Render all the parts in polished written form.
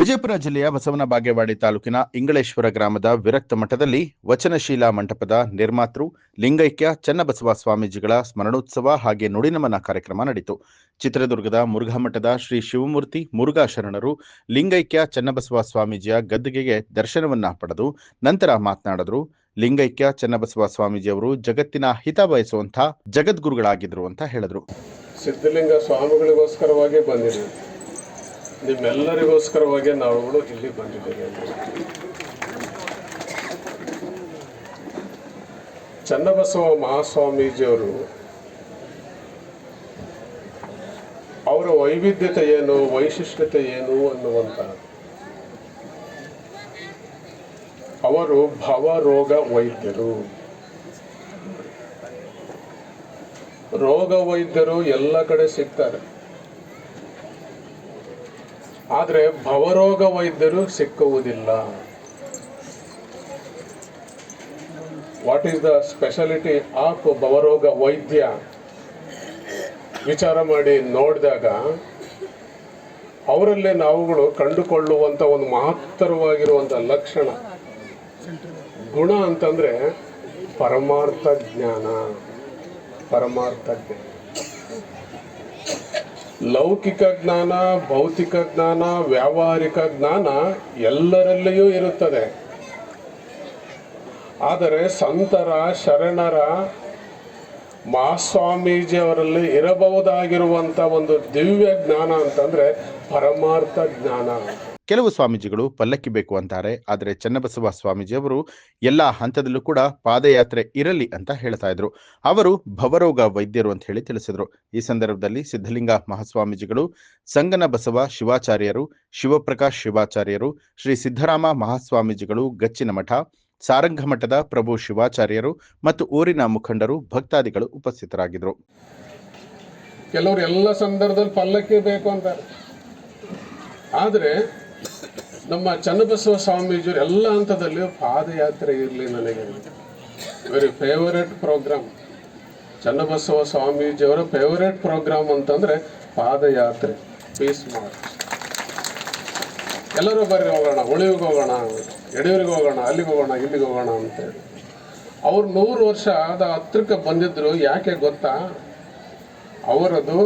ವಿಜಯಪುರ ಜಿಲ್ಲೆಯ ಬಸವನ ಬಾಗೇವಾಡಿ ತಾಲೂಕಿನ ಇಂಗಳೇಶ್ವರ ಗ್ರಾಮದ ವಿರಕ್ತ ಮಠದಲ್ಲಿ ವಚನಶೀಲ ಮಂಟಪದ ನಿರ್ಮಾತೃ ಲಿಂಗೈಕ್ಯ ಚನ್ನಬಸವ ಸ್ವಾಮೀಜಿಗಳ ಸ್ಮರಣೋತ್ಸವ ಹಾಗೆ ನುಡಿನಮನ ಕಾರ್ಯಕ್ರಮ ನಡೆಯಿತು. ಚಿತ್ರದುರ್ಗದ ಮುರುಘಾ ಮಠದ ಶ್ರೀ ಶಿವಮೂರ್ತಿ ಮುರುಘಾ ಶರಣರು ಲಿಂಗೈಕ್ಯ ಚನ್ನಬಸವ ಸ್ವಾಮೀಜಿಯ ಗದ್ದುಗೆಗೆ ದರ್ಶನವನ್ನ ಪಡೆದು ನಂತರ ಮಾತನಾಡಿದ್ರು. ಲಿಂಗೈಕ್ಯ ಚನ್ನಬಸವ ಸ್ವಾಮೀಜಿಯವರು ಜಗತ್ತಿನ ಹಿತ ಬಯಸುವಂಥ ಜಗದ್ಗುರುಗಳಾಗಿದ್ರು ಅಂತ ಹೇಳಿದ್ರು. ಸಿದ್ಧಲಿಂಗ ಸ್ವಾಮಿಗಳಿಗೋಸ್ಕರವಾಗಿ ಬಂದಿದ್ದೀವಿ, ನಿಮ್ಮೆಲ್ಲರಿಗೋಸ್ಕರವಾಗಿ ನಾವುಗಳು ಇಲ್ಲಿ ಬಂದಿದ್ದೇವೆ. ಚನ್ನಬಸವ ಮಹಾಸ್ವಾಮೀಜಿಯವರು ಅವರ ವೈವಿಧ್ಯತೆ ಏನು, ವೈಶಿಷ್ಟ್ಯತೆ ಏನು ಅನ್ನುವಂತ, ಅವರು ಭವರೋಗ ವೈದ್ಯರು. ರೋಗ ವೈದ್ಯರು ಎಲ್ಲ ಕಡೆ ಸಿಗ್ತಾರೆ, ಆದರೆ ಭವರೋಗ ವೈದ್ಯರು ಸಿಕ್ಕುವುದಿಲ್ಲ. What is the speciality of bhavaroga vaidya ವಿಚಾರ ಮಾಡಿ ನೋಡಿದಾಗ ಅವರಲ್ಲೇ ನಾವುಗಳು ಕಂಡುಕೊಳ್ಳುವಂತ ಒಂದು ಮಹತ್ತರವಾಗಿರುವಂತ ಲಕ್ಷಣ, ಗುಣ ಅಂತಂದ್ರೆ ಪರಮಾರ್ಥ ಜ್ಞಾನ. ಪರಮಾರ್ಥ ಜ್ಞಾನ, ಲೌಕಿಕ ಜ್ಞಾನ, ಭೌತಿಕ ಜ್ಞಾನ, ವ್ಯಾವಹಾರಿಕ ಜ್ಞಾನ ಎಲ್ಲರಲ್ಲಿಯೂ ಇರುತ್ತದೆ. ಆದರೆ ಸಂತರ, ಶರಣರ, ಮಹಾಸ್ವಾಮೀಜಿಯವರಲ್ಲಿ ಇರಬಹುದಾಗಿರುವಂತ ಒಂದು ದಿವ್ಯ ಜ್ಞಾನ ಅಂತಂದ್ರೆ ಪರಮಾರ್ಥ ಜ್ಞಾನ. ಕೆಲವು ಸ್ವಾಮೀಜಿಗಳು ಪಲ್ಲಕ್ಕಿ ಬೇಕು ಅಂತಾರೆ, ಆದರೆ ಚನ್ನಬಸವ ಸ್ವಾಮೀಜಿಯವರು ಎಲ್ಲಾ ಹಂತದಲ್ಲೂ ಕೂಡ ಪಾದಯಾತ್ರೆ ಇರಲಿ ಅಂತ ಹೇಳ್ತಾ ಇದ್ರು. ಅವರು ಭವರೋಗ ವೈದ್ಯರು ಅಂತ ಹೇಳಿ ತಿಳಿಸಿದ್ರು. ಈ ಸಂದರ್ಭದಲ್ಲಿ ಸಿದ್ಧಲಿಂಗ ಮಹಾಸ್ವಾಮೀಜಿಗಳು, ಸಂಗನ ಬಸವ ಶಿವಾಚಾರ್ಯರು, ಶಿವಪ್ರಕಾಶ್ ಶಿವಾಚಾರ್ಯರು, ಶ್ರೀ ಸಿದ್ದರಾಮ ಮಹಾಸ್ವಾಮೀಜಿಗಳು, ಗಚ್ಚಿನ ಮಠ, ಸಾರಂಗ ಮಠದ ಪ್ರಭು ಶಿವಾಚಾರ್ಯರು ಮತ್ತು ಊರಿನ ಮುಖಂಡರು, ಭಕ್ತಾದಿಗಳು ಉಪಸ್ಥಿತರಾಗಿದ್ರು. ಕೆಲವರು ಎಲ್ಲ ಸಂದರ್ಭದಲ್ಲಿ ಪಲ್ಲಕ್ಕಿ ಬೇಕು ಅಂತಾರೆ, ಆದರೆ ನಮ್ಮ ಚನ್ನಬಸವ ಸ್ವಾಮೀಜಿಯವರು ಎಲ್ಲ ಹಂತದಲ್ಲಿಯೂ ಪಾದಯಾತ್ರೆ ಇರಲಿ. ನನಗೆ ವೆರಿ ಫೇವರೇಟ್ ಪ್ರೋಗ್ರಾಮ್ ಚನ್ನಬಸವ ಸ್ವಾಮೀಜಿಯವರ ಫೇವರೇಟ್ ಪ್ರೋಗ್ರಾಮ್ ಅಂತಂದ್ರೆ ಪಾದಯಾತ್ರೆ, ಪೀಸ್ ಮಾರ್ಚ್. ಎಲ್ಲರೂ ಬರ್ರಿ ಹೋಗೋಣ, ಉಳಿವಿಗೆ ಹೋಗೋಣ, ಯಡಿಯೂರಿಗೆ ಹೋಗೋಣ, ಅಲ್ಲಿಗೆ ಹೋಗೋಣ, ಇಲ್ಲಿಗೆ ಹೋಗೋಣ ಅಂತೇಳಿ. ಅವ್ರು 100 ವರ್ಷ ಆದ ಹತ್ರಕ್ಕೆ ಬಂದಿದ್ರು. ಯಾಕೆ ಗೊತ್ತಾ? ಅವರದು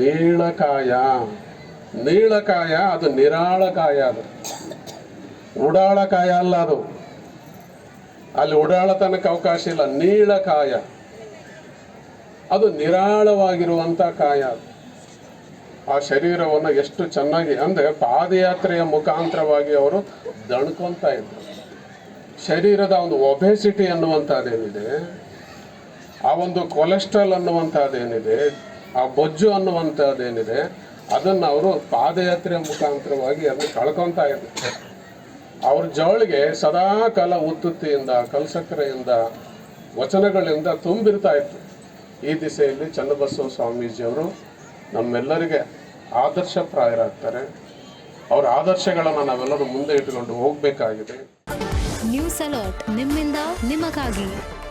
ನೀಳಕಾಯ. ನೀಳಕಾಯ ಅದು ನಿರಾಳಕಾಯ, ಅದು ಉಡಾಳಕಾಯ ಅಲ್ಲ. ಅದು ಅಲ್ಲಿ ಉಡಾಳತನಕ್ಕೆ ಅವಕಾಶ ಇಲ್ಲ. ನೀಳಕಾಯ ಅದು ನಿರಾಳವಾಗಿರುವಂತ ಕಾಯ. ಆ ಶರೀರವನ್ನು ಎಷ್ಟು ಚೆನ್ನಾಗಿ ಅಂದ್ರೆ ಪಾದಯಾತ್ರೆಯ ಮುಖಾಂತರವಾಗಿ ಅವರು ದಣ್ಕೊಂತ ಇದ್ರು. ಶರೀರದ ಒಂದು ಒಬೆಸಿಟಿ ಅನ್ನುವಂಥದ್ದೇನಿದೆ, ಆ ಒಂದು ಕೊಲೆಸ್ಟ್ರಾಲ್ ಅನ್ನುವಂಥದ್ದೇನಿದೆ, ಆ ಬೊಜ್ಜು ಅನ್ನುವಂಥದ್ದೇನಿದೆ, ಅದನ್ನು ಅವರು ಪಾದಯಾತ್ರೆಯ ಮುಖಾಂತರವಾಗಿ ಅದನ್ನು ಕಳ್ಕೊಂತ ಇದ್ರು. ಅವ್ರ ಜೋಳಿಗೆ ಸದಾ ಕಾಲ ಉತ್ತುತ್ತಿಯಿಂದ, ಕಲ್ಸಕ್ಕರೆಯಿಂದ, ವಚನಗಳಿಂದ ತುಂಬಿರ್ತಾ ಇತ್ತು. ಈ ದಿಸೆಯಲ್ಲಿ ಚನ್ನಬಸವ ಸ್ವಾಮೀಜಿಯವರು ನಮ್ಮೆಲ್ಲರಿಗೆ ಆದರ್ಶಪ್ರಾಯರಾಗ್ತಾರೆ. ಅವರ ಆದರ್ಶಗಳನ್ನು ನಾವೆಲ್ಲರೂ ಮುಂದೆ ಇಟ್ಟುಕೊಂಡು ಹೋಗಬೇಕಾಗಿದೆ. ನ್ಯೂಸ್ ಅಲರ್ಟ್, ನಿಮ್ಮಿಂದ ನಿಮಗಾಗಿ.